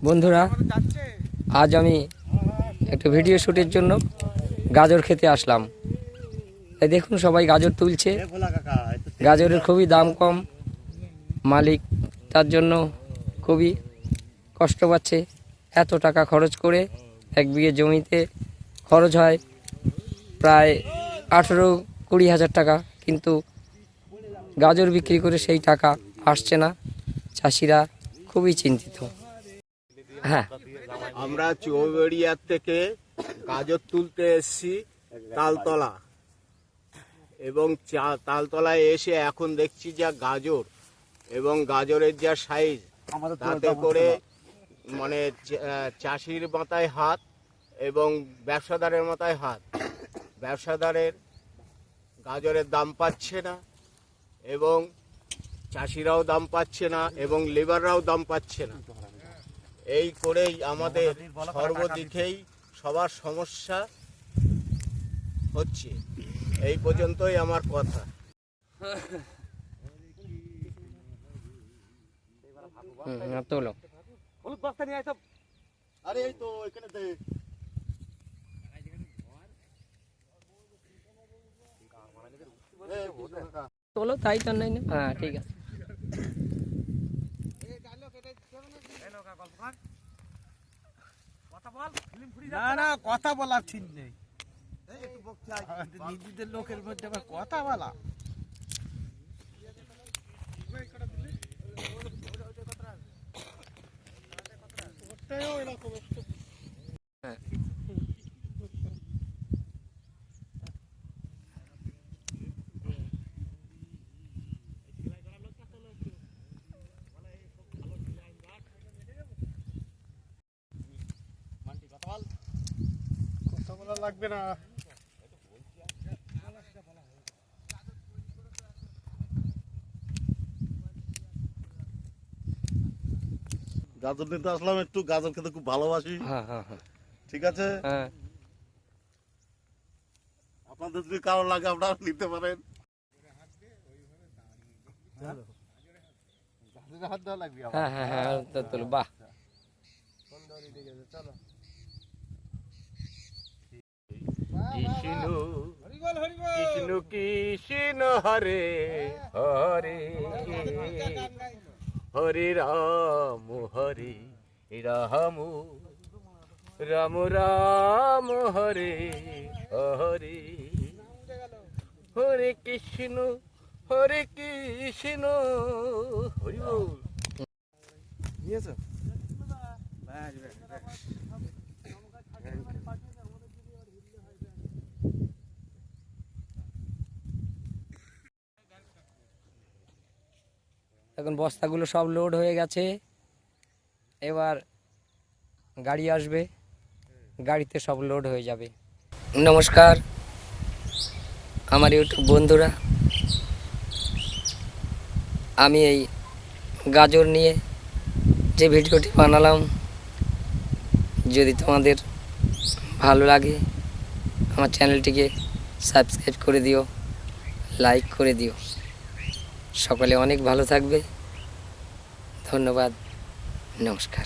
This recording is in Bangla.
বন্ধুরা, আজ আমি একটা ভিডিও শ্যুটের জন্য গাজর খেতে আসলাম। এই দেখুন, সবাই গাজর তুলছে। গাজরের খুবই দাম কম, মালিক তার জন্য খুবই কষ্ট পাচ্ছে। এত টাকা খরচ করে এক বিঘে জমিতে খরচ হয় প্রায় 18-20 হাজার টাকা, কিন্তু গাজর বিক্রি করে সেই টাকা আসছে না। চাষিরা খুবই চিন্তিত। হ্যাঁ, আমরা চৌবেড়িয়ার থেকে গাজর তুলতে এসেছি তালতলা, এবং তালতলায় এসে এখন দেখছি যা গাজর এবং গাজরের যা সাইজ, তাতে করে মানে চাষির মাথায় হাত এবং ব্যবসাদারের মাথায় হাত। ব্যবসাদারের গাজরের দাম পাচ্ছে না এবং চাষিরাও দাম পাচ্ছে না এবং লেবাররাও দাম পাচ্ছে না। এই করেই আমাদের সর্বদিকেই সবার সমস্যা হচ্ছে। এই পর্যন্তই আমার কথা। তোলো, তাই তো নাই না? হ্যাঁ, ঠিক আছে। না কথা বলার ঠিক নেই, নিজেদের লোকের মধ্যে আবার কথা বলা। কথা বলা লাগবে না। গাজর নিতে আসলাম, একটু গাজর খেতে খুব ভালোবাসি। হ্যাঁ হ্যাঁ হ্যাঁ, ঠিক আছে, হ্যাঁ। আপনাদের যদি কারো লাগে আপনারা নিতে পারেন। হ্যাঁ হ্যাঁ হ্যাঁ, তোলো। বাহ, কৃষ্ণ কৃষ্ণ কৃষ্ণ হরে হরে, হরে রাম হরে রাম, রাম রাম হরে হরে, হরে কৃষ্ণ হরে কৃষ্ণ, হরি বল। নিয়েছো? এখন বস্তাগুলো সব লোড হয়ে গেছে। এবার গাড়ি আসবে, গাড়িতে সব লোড হয়ে যাবে। নমস্কার আমার ইউটিউব বন্ধুরা, আমি এই গাজর নিয়ে যে ভিডিওটি বানালাম, যদি তোমাদের ভালো লাগে আমার চ্যানেলটিকে সাবস্ক্রাইব করে দিও, লাইক করে দিও। সকলে অনেক ভালো থাকবে। ধন্যবাদ, নমস্কার।